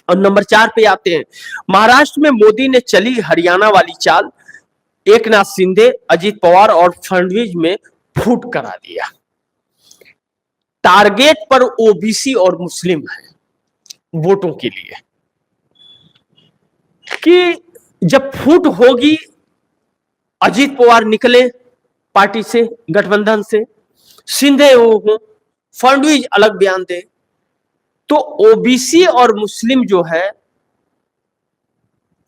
और नंबर 4 पे आते हैं, महाराष्ट्र में मोदी ने चली हरियाणा वाली चाल, एकनाथ शिंदे, अजित पवार और फडणवीस में फूट करा दिया। टारगेट पर ओबीसी और मुस्लिम है वोटों के लिए, कि जब फूट होगी, अजित पवार निकले पार्टी से, गठबंधन से, शिंदे हो, फडणवीस अलग बयान दे, तो ओबीसी और मुस्लिम जो है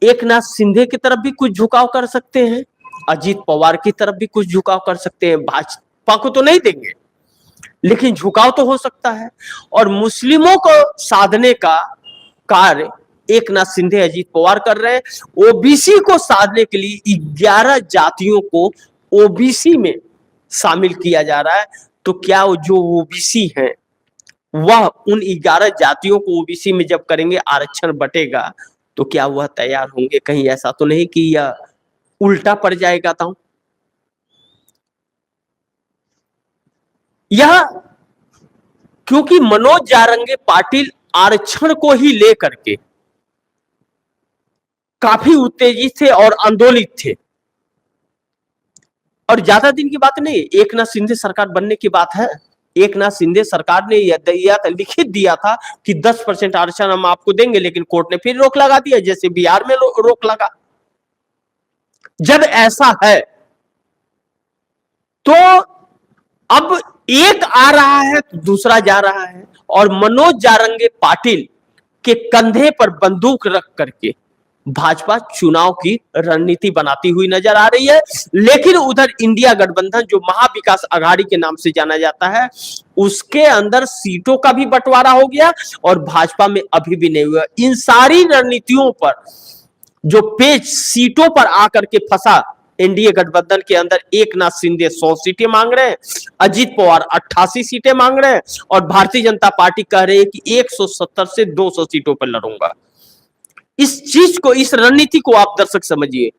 एकनाथ शिंदे की तरफ भी कुछ झुकाव कर सकते हैं, अजित पवार की तरफ भी कुछ झुकाव कर सकते हैं। भाजपा को तो नहीं देंगे, लेकिन झुकाव तो हो सकता है। और मुस्लिमों को साधने का कार्य एकनाथ शिंदे, अजित पवार कर रहे हैं। ओबीसी को साधने के लिए 11 जातियों को ओबीसी में शामिल किया जा रहा है। तो क्या जो ओबीसी हैं वह उन 11 जातियों को ओबीसी में जब करेंगे, आरक्षण बटेगा, तो क्या वह तैयार होंगे? कहीं ऐसा तो नहीं कि यह उल्टा पड़ जाएगा? तो यह क्योंकि मनोज जारंगे पाटिल आरक्षण को ही लेकर के काफी उत्तेजित थे और आंदोलित थे। और ज्यादा दिन की बात नहीं, एकनाथ शिंदे सरकार बनने की बात है। एकनाथ शिंदे सरकार ने यह लिखित दिया था कि 10% आरक्षण हम आपको देंगे, लेकिन कोर्ट ने फिर रोक लगा दिया, जैसे बिहार में रोक लगा। जब ऐसा है तो अब एक आ रहा है तो दूसरा जा रहा है, और मनोज जारंगे पाटिल के कंधे पर बंदूक रख करके भाजपा चुनाव की रणनीति बनाती हुई नजर आ रही है। लेकिन उधर इंडिया गठबंधन, जो महाविकास आघाड़ी के नाम से जाना जाता है, उसके अंदर सीटों का भी बंटवारा हो गया और भाजपा में अभी भी नहीं हुआ। इन सारी रणनीतियों पर जो पेच सीटों पर आकर के फंसा एनडीए गठबंधन के अंदर, एकनाथ शिंदे 100 सीटें मांग रहे हैं, अजित पवार 88 सीटें मांग रहे हैं, और भारतीय जनता पार्टी कह रही है कि 170 से 200 सीटों पर लड़ूंगा। इस चीज को, इस रणनीति को आप दर्शक समझिए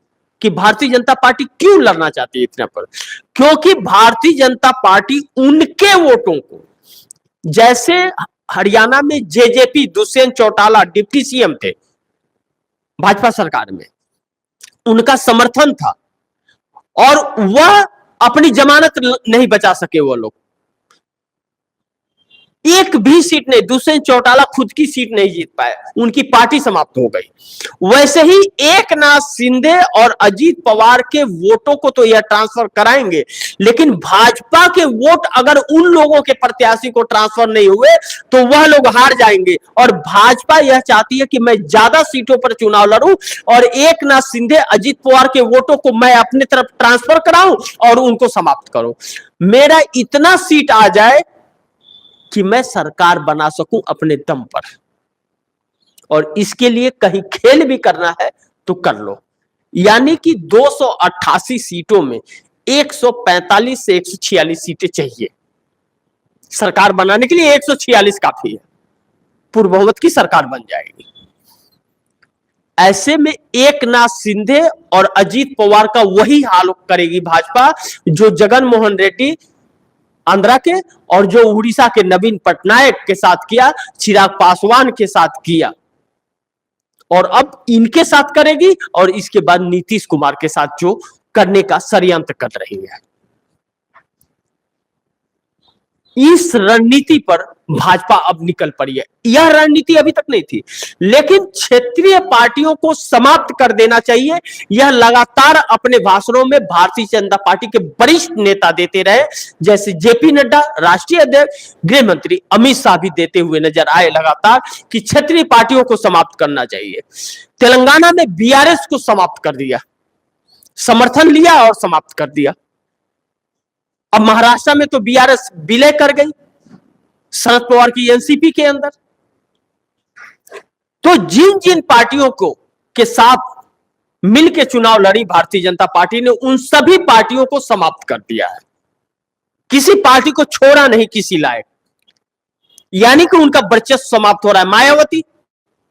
कि भारतीय जनता पार्टी क्यों लड़ना चाहती है इतना पर। क्योंकि भारतीय जनता पार्टी उनके वोटों को, जैसे हरियाणा में JJP, Dushyant Chautala deputy CM थे भाजपा सरकार में, उनका समर्थन था और वह अपनी जमानत नहीं बचा सके। वो लोग एक भी सीट नहीं, दुष्यंत चौटाला खुद की सीट नहीं जीत पाए, उनकी पार्टी समाप्त हो गई। वैसे ही एकनाथ शिंदे और अजित पवार के वोटों को तो यह ट्रांसफर कराएंगे, लेकिन भाजपा के वोट अगर उन लोगों के प्रत्याशी को ट्रांसफर नहीं हुए तो वह लोग हार जाएंगे। और भाजपा यह चाहती है कि मैं ज्यादा सीटों पर चुनाव लड़ूं और एकनाथ शिंदे, अजित पवार के वोटों को मैं अपनी तरफ ट्रांसफर कराऊं और उनको समाप्त करूं। मेरा इतना सीट आ जाए कि मैं सरकार बना सकूं अपने दम पर, और इसके लिए कहीं खेल भी करना है तो कर लो। यानी कि 288 सीटों में 145 से 146 सीटें चाहिए सरकार बनाने के लिए। 146 काफी है, पूर्ण बहुमत की सरकार बन जाएगी। ऐसे में एकनाथ शिंदे और अजित पवार का वही हाल करेगी भाजपा जो जगन मोहन रेड्डी आंध्रा के और जो उड़ीसा के नवीन पटनायक के साथ किया, चिराग पासवान के साथ किया, और अब इनके साथ करेगी, और इसके बाद नीतीश कुमार के साथ जो करने का षड्यंत्र कर रही है। इस रणनीति पर भाजपा अब निकल पड़ी है। यह रणनीति अभी तक नहीं थी, लेकिन क्षेत्रीय पार्टियों को समाप्त कर देना चाहिए। यह लगातार अपने भाषणों में भारतीय जनता पार्टी के वरिष्ठ नेता देते रहे, जैसे जेपी नड्डा राष्ट्रीय अध्यक्ष, गृह मंत्री अमित शाह भी देते हुए नजर आए लगातार कि क्षेत्रीय पार्टियों को समाप्त करना चाहिए। तेलंगाना में बीआरएस को समाप्त कर दिया, समर्थन लिया और समाप्त कर दिया। अब महाराष्ट्र में तो बीआरएस विलय कर गई शरद पवार की एनसीपी के अंदर। तो जिन जिन पार्टियों को के साथ मिलकर चुनाव लड़ी भारतीय जनता पार्टी ने, उन सभी पार्टियों को समाप्त कर दिया है, किसी पार्टी को छोड़ा नहीं किसी लायक। यानी कि उनका वर्चस्व समाप्त हो रहा है।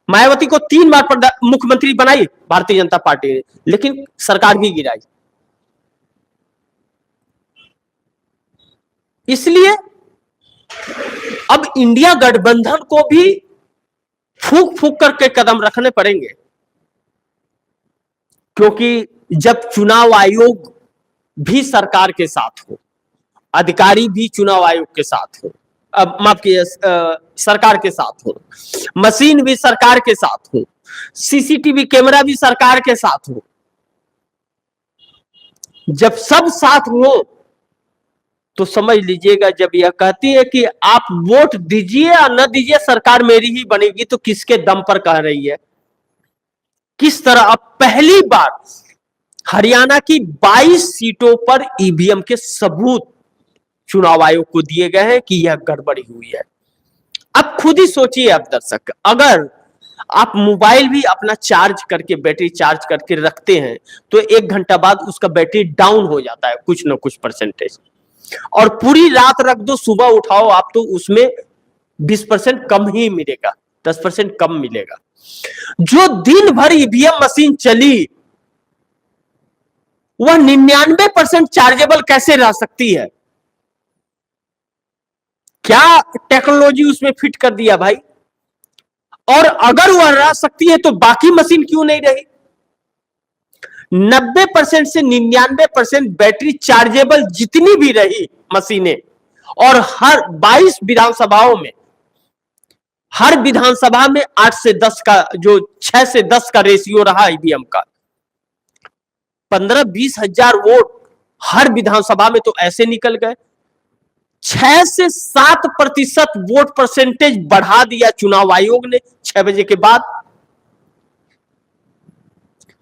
मायावती को 3 बार मुख्यमंत्री बनाई भारतीय जनता पार्टी ने, लेकिन सरकार भी गिराई। इसलिए अब इंडिया गठबंधन को भी फूक फूक करके कदम रखने पड़ेंगे, क्योंकि जब चुनाव आयोग भी सरकार के साथ हो, अधिकारी भी चुनाव आयोग के साथ हो, अब माफ कीजिए सरकार के साथ हो, मशीन भी सरकार के साथ हो, सीसीटीवी कैमरा भी सरकार के साथ हो, जब सब साथ हो तो समझ लीजिएगा, जब यह कहती है कि आप वोट दीजिए या न दीजिए सरकार मेरी ही बनेगी, तो किसके दम पर कह रही है? किस तरह? अब पहली बार हरियाणा की 22 सीटों पर ईवीएम के सबूत चुनाव आयोग को दिए गए हैं कि यह गड़बड़ी हुई है। अब खुद ही सोचिए आप दर्शक, अगर आप मोबाइल भी अपना चार्ज करके, बैटरी चार्ज करके रखते हैं, तो 1 घंटा बाद उसका बैटरी डाउन हो जाता है कुछ न कुछ परसेंटेज, और पूरी रात रख दो, सुबह उठाओ आप, तो उसमें 20% कम ही मिलेगा, 10% कम मिलेगा। जो दिन भर ईवीएम मशीन चली, वह 99% चार्जेबल कैसे रह सकती है? क्या टेक्नोलॉजी उसमें फिट कर दिया भाई? और अगर वह रह सकती है तो बाकी मशीन क्यों नहीं रही? 90% से 99% बैटरी चार्जेबल जितनी भी रही मशीनें, और हर 22 विधानसभाओं में, हर विधानसभा में 8 से 10 का, जो 6 से 10 का रेशियो रहा ईवीएम का, 15-20 हजार वोट हर विधानसभा में तो ऐसे निकल गए। 6 से 7% वोट परसेंटेज बढ़ा दिया चुनाव आयोग ने 6 बजे के बाद।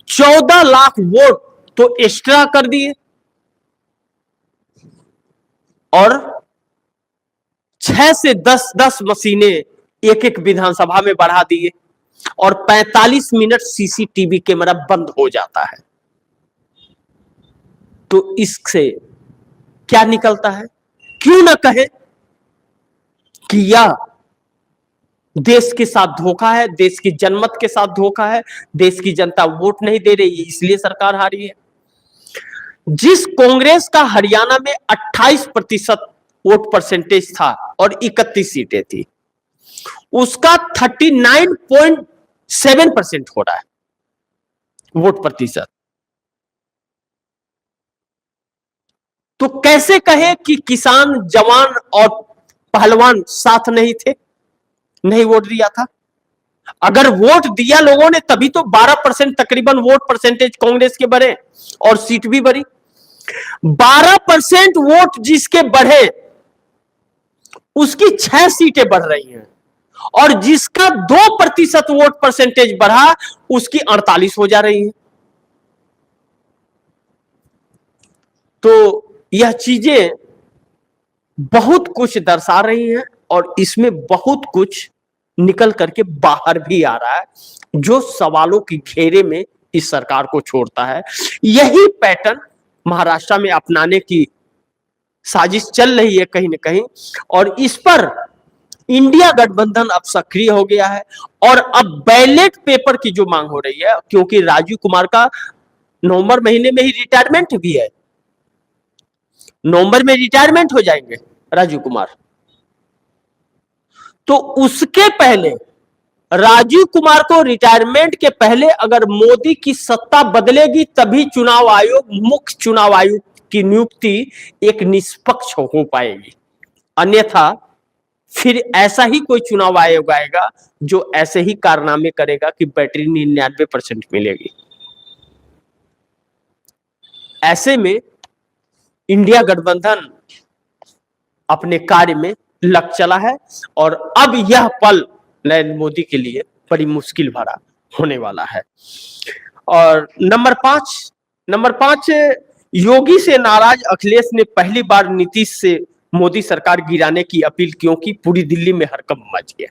14 लाख वोट तो एक्स्ट्रा कर दिए, और 6 से 10 मशीनें एक एक विधानसभा में बढ़ा दिए, और 45 मिनट सीसीटीवी कैमरा बंद हो जाता है। तो इससे क्या निकलता है? क्यों ना कहे कि यह देश के साथ धोखा है, देश की जनमत के साथ धोखा है, देश की जनता वोट नहीं दे रही है, इसलिए सरकार हारी है। जिस कांग्रेस का हरियाणा में 28% वोट परसेंटेज था और 31 सीटें थी, उसका 39.7% हो रहा है वोट प्रतिशत। तो कैसे कहे कि किसान, जवान और पहलवान साथ नहीं थे, नहीं वोट दिया था? अगर वोट दिया लोगों ने तभी तो 12% तकरीबन वोट परसेंटेज कांग्रेस के बढ़े और सीट भी बढ़ी। 12% वोट जिसके बढ़े उसकी 6 सीटें बढ़ रही हैं, और जिसका 2% वोट परसेंटेज बढ़ा उसकी 48 हो जा रही है। तो यह चीजें बहुत कुछ दर्शा रही हैं, और इसमें बहुत कुछ निकल करके बाहर भी आ रहा है, जो सवालों के घेरे में इस सरकार को छोड़ता है। यही पैटर्न महाराष्ट्र में अपनाने की साजिश चल रही है कहीं न कहीं, और इस पर इंडिया गठबंधन अब सक्रिय हो गया है। और अब बैलेट पेपर की जो मांग हो रही है, क्योंकि राजीव कुमार का नवंबर महीने में ही रिटायरमेंट भी है, नवंबर में रिटायरमेंट हो जाएंगे राजीव कुमार, तो उसके पहले, राजीव कुमार को रिटायरमेंट के पहले अगर मोदी की सत्ता बदलेगी, तभी चुनाव आयोग, मुख्य चुनाव आयोग की नियुक्ति एक निष्पक्ष हो पाएगी। अन्यथा फिर ऐसा ही कोई चुनाव आयोग आएगा जो ऐसे ही कारनामे करेगा कि बैटरी 99% मिलेगी। ऐसे में इंडिया गठबंधन अपने कार्य में लग चला है, और अब यह पल नरेंद्र मोदी के लिए बड़ी मुश्किल भरा होने वाला है। और नंबर 5, योगी से नाराज अखिलेश ने पहली बार नीतीश से मोदी सरकार गिराने की अपील, क्योंकि पूरी दिल्ली में हड़कंप मच गया।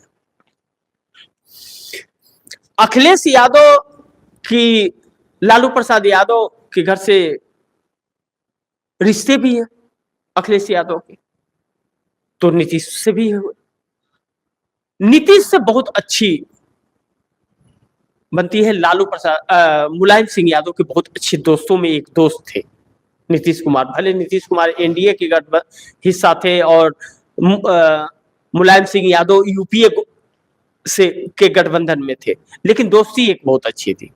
अखिलेश यादव की, लालू प्रसाद यादव के घर से रिश्ते भी हैं अखिलेश यादव के, तो नीतीश से भी हुए। नीतीश से बहुत अच्छी बनती है लालू प्रसाद, मुलायम सिंह यादव के बहुत अच्छे दोस्तों में एक दोस्त थे नीतीश कुमार। भले नीतीश कुमार एनडीए के हिस्सा थे और मुलायम सिंह यादव यूपीए से के गठबंधन में थे, लेकिन दोस्ती एक बहुत अच्छी थी।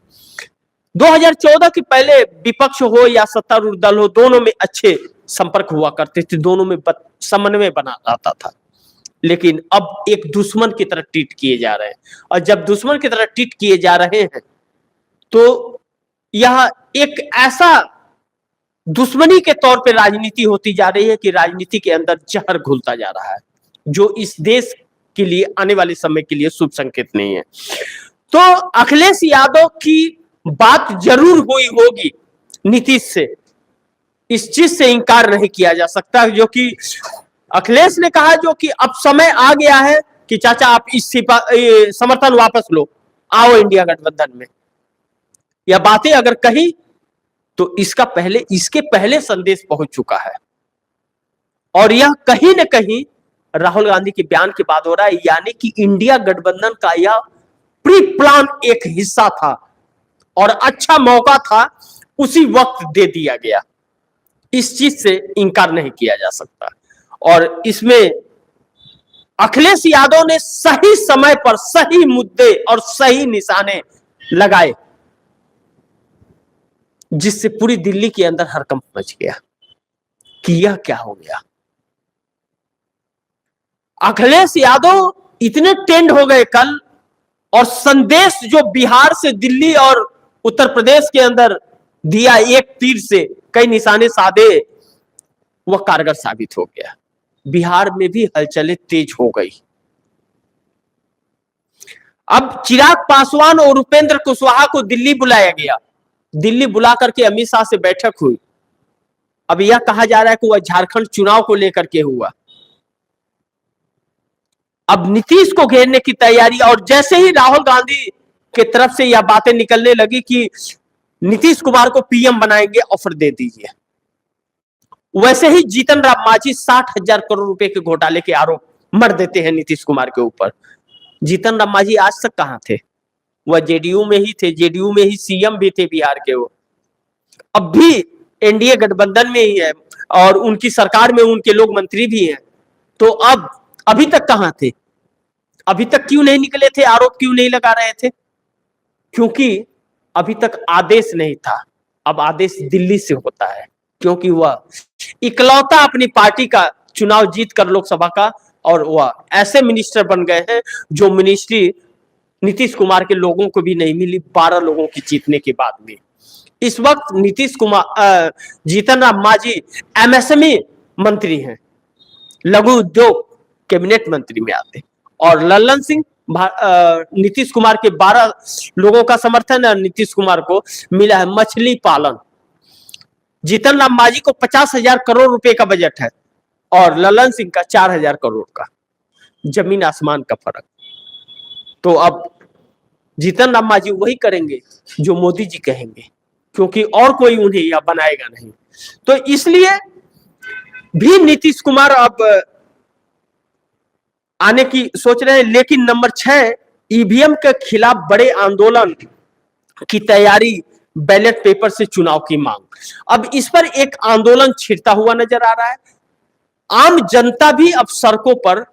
2014 के पहले विपक्ष हो या सत्तारूढ़ दल हो, दोनों में अच्छे संपर्क हुआ करते थे, दोनों में समन्वय बना रहता था। लेकिन अब एक दुश्मन की तरह ट्रीट किए जा रहे हैं, और जब दुश्मन की तरह ट्रीट किए जा रहे हैं तो यह एक ऐसा दुश्मनी के तौर पे राजनीति होती जा रही है कि राजनीति के अंदर जहर घुलता जा रहा है, जो इस देश के लिए आने वाले समय के लिए शुभ संकेत नहीं है। तो अखिलेश यादव की बात जरूर हुई होगी नीतीश से, इस चीज से इंकार नहीं किया जा सकता, जो कि अखिलेश ने कहा जो कि अब समय आ गया है कि चाचा आप इस समर्थन वापस लो, आओ इंडिया गठबंधन में। यह बातें अगर कही तो इसके पहले संदेश पहुंच चुका है, और यह कहीं न कहीं राहुल गांधी के बयान के बाद हो रहा है, यानी कि इंडिया गठबंधन का यह प्री प्लान एक हिस्सा था और अच्छा मौका था, उसी वक्त दे दिया गया। इस चीज से इंकार नहीं किया जा सकता, और इसमें अखिलेश यादव ने सही समय पर सही मुद्दे और सही निशाने लगाए, जिससे पूरी दिल्ली के अंदर हड़कंप मच गया कि यह क्या हो गया। अखिलेश यादव इतने टेंड हो गए कल, और संदेश जो बिहार से दिल्ली और उत्तर प्रदेश के अंदर दिया, एक तीर से कई निशाने साधे, वह कारगर साबित हो गया। बिहार में भी हलचलें तेज हो गई। अब चिराग पासवान और उपेंद्र कुशवाहा को दिल्ली बुलाया गया, दिल्ली बुला करके अमित शाह से बैठक हुई। अब यह कहा जा रहा है कि वह झारखंड चुनाव को लेकर के हुआ। अब नीतीश को घेरने की तैयारी, और जैसे ही राहुल गांधी के तरफ से यह बातें निकलने लगी कि नीतीश कुमार को पीएम बनाएंगे, ऑफर दे दीजिए, वैसे ही जीतन राम मांझी 60,000 करोड़ रुपए के घोटाले के आरोप मर देते हैं नीतीश कुमार के ऊपर। जीतन राम मांझी आज तक कहां थे? वह जेडीयू में ही थे, जेडीयू में ही सीएम भी थे बिहार के। वो अब भी एनडीए गठबंधन में ही है, और उनकी सरकार में उनके लोग मंत्री भी हैं। तो अब अभी तक कहां थे? अभी तक क्यों नहीं निकले थे? आरोप क्यों नहीं लगा रहे थे? क्योंकि अभी तक आदेश नहीं था। अब आदेश दिल्ली से होता है, क्योंकि वह इकलौता अपनी पार्टी का चुनाव जीत कर लोकसभा का, और वह ऐसे मिनिस्टर बन गए हैं जो मिनिस्ट्री नीतीश कुमार के लोगों को भी नहीं मिली, 12 लोगों की जीतने के बाद भी। इस वक्त नीतीश कुमार, जीतन राम मांझी एमएसएमई मंत्री हैं, लघु उद्योग कैबिनेट मंत्री में आते, और लल्लन सिंह नीतीश कुमार के 12 लोगों का समर्थन है, नीतीश कुमार को मिला है मछली पालन। जीतन राम मांझी को 50,000 करोड़ रुपए का बजट है, और लल्लन सिंह का 4,000 करोड़ का, जमीन आसमान का फर्क। तो अब जीतन राम मांझी वही करेंगे जो मोदी जी कहेंगे, क्योंकि और कोई उन्हें यह बनाएगा नहीं। तो इसलिए भी नीतीश कुमार अब आने की सोच रहे हैं। लेकिन नंबर 6, ईवीएम के खिलाफ बड़े आंदोलन की तैयारी, बैलेट पेपर से चुनाव की मांग। अब इस पर एक आंदोलन छिड़ता हुआ नजर आ रहा है। आम जनता भी अब सड़कों पर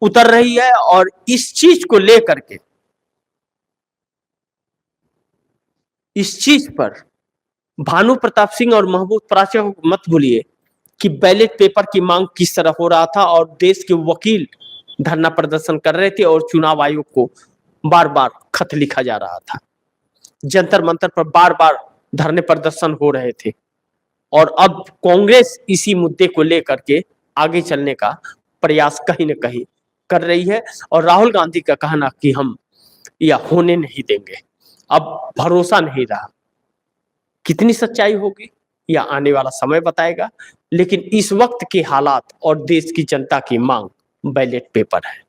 उतर रही है, और इस चीज को लेकर के, इस चीज पर भानु प्रताप सिंह और महबूब प्राचा को मत भूलिए कि बैलेट पेपर की मांग किस तरह हो रहा था, और देश के वकील धरना प्रदर्शन कर रहे थे, और चुनाव आयोग को बार बार खत लिखा जा रहा था। जंतर मंतर पर बार बार धरने प्रदर्शन हो रहे थे, और अब कांग्रेस इसी मुद्दे को लेकर के आगे चलने का प्रयास कहीं न कहीं कर रही है, और राहुल गांधी का कहना कि हम यह होने नहीं देंगे। अब भरोसा नहीं रहा, कितनी सच्चाई होगी यह आने वाला समय बताएगा। लेकिन इस वक्त के हालात और देश की जनता की मांग बैलेट पेपर है।